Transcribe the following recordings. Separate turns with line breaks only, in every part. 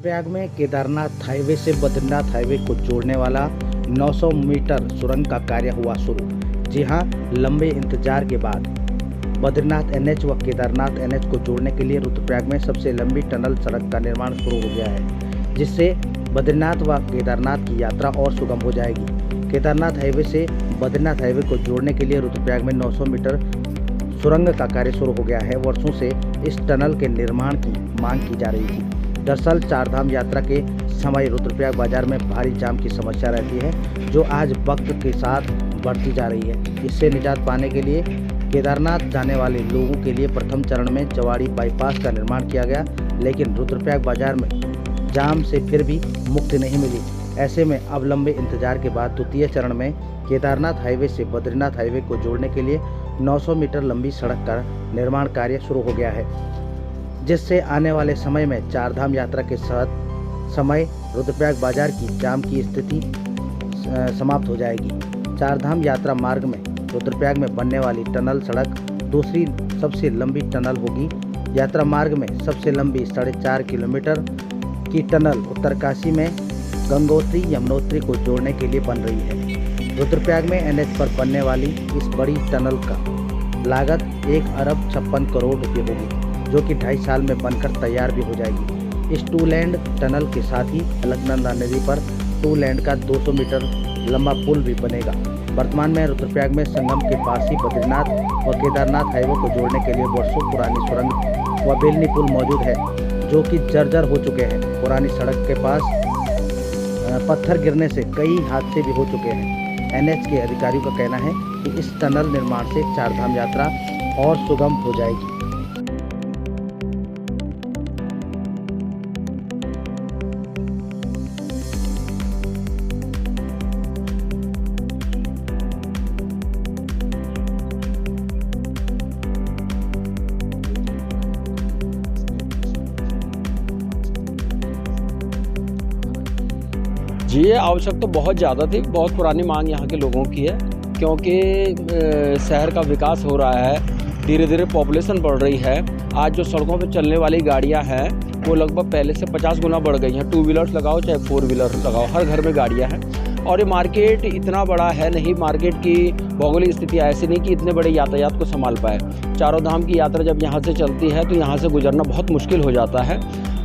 रुद्रप्रयाग में केदारनाथ हाईवे से बद्रीनाथ हाईवे को जोड़ने वाला 900 मीटर सुरंग का कार्य हुआ शुरू। जी हां, लंबे इंतजार के बाद बद्रीनाथ एनएच व केदारनाथ एनएच को जोड़ने के लिए रुद्रप्रयाग में सबसे लंबी टनल सड़क का निर्माण शुरू हो गया है, जिससे बद्रीनाथ व केदारनाथ की यात्रा और सुगम हो जाएगी। केदारनाथ हाईवे से बद्रीनाथ हाईवे को जोड़ने के लिए रुद्रप्रयाग में 900 मीटर सुरंग का कार्य शुरू हो गया है। वर्षों से इस टनल के निर्माण की मांग की जा रही थी। दरअसल चारधाम यात्रा के समय रुद्रप्रयाग बाजार में भारी जाम की समस्या रहती है, जो आज वक्त के साथ बढ़ती जा रही है। इससे निजात पाने के लिए केदारनाथ जाने वाले लोगों के लिए प्रथम चरण में जवाड़ी बाईपास का निर्माण किया गया, लेकिन रुद्रप्रयाग बाजार में जाम से फिर भी मुक्ति नहीं मिली। ऐसे में अब लंबे इंतजार के बाद द्वितीय चरण में केदारनाथ हाईवे से बद्रीनाथ हाईवे को जोड़ने के लिए 900 मीटर लंबी सड़क का निर्माण कार्य शुरू हो गया है, जिससे आने वाले समय में चारधाम यात्रा के साथ समय रुद्रप्रयाग बाजार की जाम की स्थिति समाप्त हो जाएगी। चारधाम यात्रा मार्ग में रुद्रप्रयाग में बनने वाली टनल सड़क दूसरी सबसे लंबी टनल होगी। यात्रा मार्ग में सबसे लंबी 4.5 किलोमीटर की टनल उत्तरकाशी में गंगोत्री यमुनोत्री को जोड़ने के लिए बन रही है। रुद्रप्रयाग में एनएच पर बनने वाली इस बड़ी टनल का लागत 1 अरब 56 करोड़ रुपये होगी, जो कि 2.5 साल में बनकर तैयार भी हो जाएगी। इस 2 लैंड टनल के साथ ही अलकनंदा नदी पर 2 लैंड का 200 मीटर लंबा पुल भी बनेगा। वर्तमान में रुद्रप्रयाग में संगम के पास ही बद्रीनाथ व केदारनाथ हाईवे को जोड़ने के लिए वर्षों पुरानी सुरंग व बेलनी पुल मौजूद है, जो कि जर्जर हो चुके हैं। पुरानी सड़क के पास पत्थर गिरने से कई हादसे भी हो चुके हैं। एनएच के अधिकारियों का कहना है कि इस टनल निर्माण से चारधाम यात्रा और सुगम हो जाएगी।
जी, ये आवश्यकता तो बहुत ज़्यादा थी। बहुत पुरानी मांग यहाँ के लोगों की है, क्योंकि शहर का विकास हो रहा है, धीरे धीरे पॉपुलेशन बढ़ रही है। आज जो सड़कों पे चलने वाली गाड़ियाँ हैं वो लगभग पहले से 50 गुना बढ़ गई हैं। 2 व्हीलर्स लगाओ चाहे 4 व्हीलर लगाओ, हर घर में गाड़ियाँ हैं। और ये मार्केट इतना बड़ा है नहीं, मार्केट की भौगोलिक स्थिति ऐसी नहीं कि इतने बड़े यातायात को संभाल पाए। चारों धाम की यात्रा जब यहाँ से चलती है तो यहाँ से गुजरना बहुत मुश्किल हो जाता है।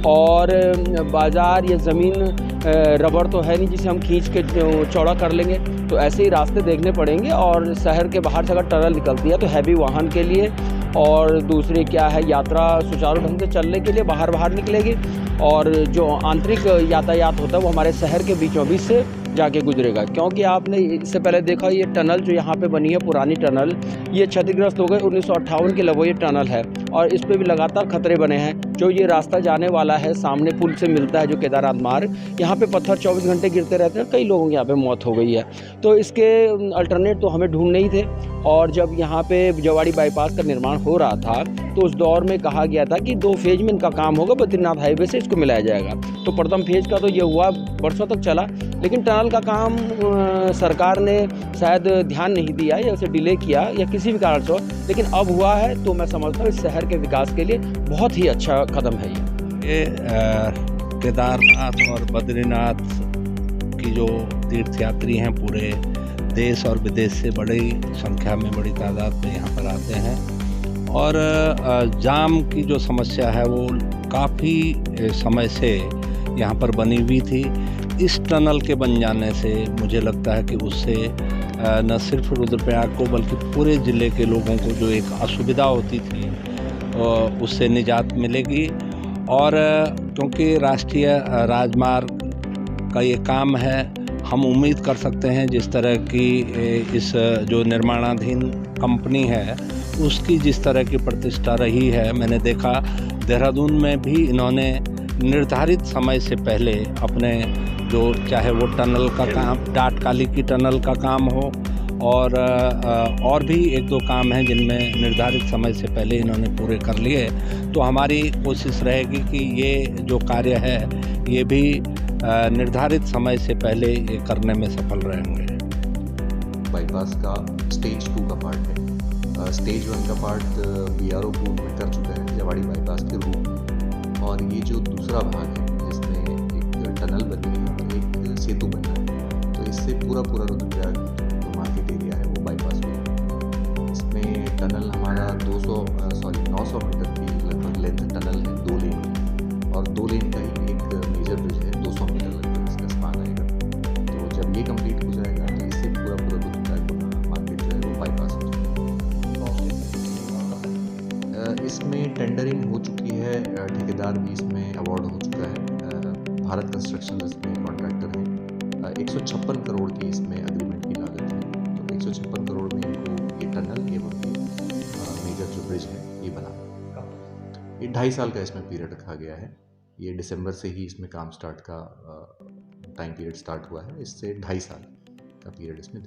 और बाज़ार या ज़मीन रबड़ तो है नहीं जिसे हम खींच के चौड़ा कर लेंगे, तो ऐसे ही रास्ते देखने पड़ेंगे। और शहर के बाहर से अगर टनल निकलती है तो हैवी वाहन के लिए और दूसरे क्या है, यात्रा सुचारू ढंग से चलने के लिए बाहर निकलेगी। और जो आंतरिक यातायात होता है वो हमारे शहर के बीचों बीच से जाके गुजरेगा। क्योंकि आपने इससे पहले देखा ये टनल जो यहाँ पे बनी है, पुरानी टनल, ये क्षतिग्रस्त हो गई। 1958 के लगभग ये टनल है और इस पे भी लगातार खतरे बने हैं। जो ये रास्ता जाने वाला है सामने पुल से मिलता है जो केदारनाथ मार्ग, यहाँ पे पत्थर 24 घंटे गिरते रहते हैं। कई लोगों की यहाँ पे मौत हो गई है। तो इसके अल्टरनेट तो हमें ढूंढने ही थे। और जब यहाँ पे जवाड़ी बाईपास का निर्माण हो रहा था तो उस दौर में कहा गया था कि 2 फेज में इनका काम होगा, बद्रीनाथ हाईवे से इसको मिलाया जाएगा। तो प्रथम फेज का तो ये हुआ, वर्षों तक चला, लेकिन टनल का काम सरकार ने शायद ध्यान नहीं दिया या उसे डिले किया या किसी भी कारण से, लेकिन अब हुआ है। तो मैं समझता हूँ इस शहर के विकास के लिए बहुत ही अच्छा कदम है ये।
केदारनाथ और बद्रीनाथ की जो तीर्थयात्री हैं पूरे देश और विदेश से बड़ी संख्या में, बड़ी तादाद में यहाँ पर आते हैं। और जाम की जो समस्या है वो काफ़ी समय से यहाँ पर बनी हुई थी। इस टनल के बन जाने से मुझे लगता है कि उससे न सिर्फ रुद्रप्रयाग को बल्कि पूरे ज़िले के लोगों को जो एक असुविधा होती थी उससे निजात मिलेगी। और क्योंकि राष्ट्रीय राजमार्ग का ये काम है, हम उम्मीद कर सकते हैं जिस तरह की इस जो निर्माणाधीन कंपनी है उसकी जिस तरह की प्रतिष्ठा रही है, मैंने देखा देहरादून में भी इन्होंने निर्धारित समय से पहले अपने जो चाहे वो टनल का काम, टाटकाली की टनल का काम हो और भी 1-2 काम हैं जिनमें निर्धारित समय से पहले इन्होंने पूरे कर लिए। तो हमारी कोशिश रहेगी कि ये जो कार्य है ये भी निर्धारित समय से पहले ये करने में सफल रहेंगे।
बाईपास का स्टेज 2 का पार्ट है। स्टेज 1 का पार्ट BRO पूर्व में कर चुका है जवाड़ी बाईपास के रूप में, और ये जो दूसरा भाग है जिसमें इसमें टेंडरिंग हो चुकी है, ठेकेदार भी इसमें अवार्ड हो चुका है। भारत कंस्ट्रक्शन इसमें कॉन्ट्रैक्टर है। 156 करोड़ की इसमें एग्रीमेंट की लागत है। तो 156 करोड़ में इनको ये टनल एवं ये मेजर जो ब्रिज है ये बना। ये 2.5 साल का इसमें पीरियड रखा गया है। ये दिसंबर से ही इसमें काम स्टार्ट का टाइम पीरियड स्टार्ट हुआ है। इससे 2.5 साल का पीरियड इसमें दिया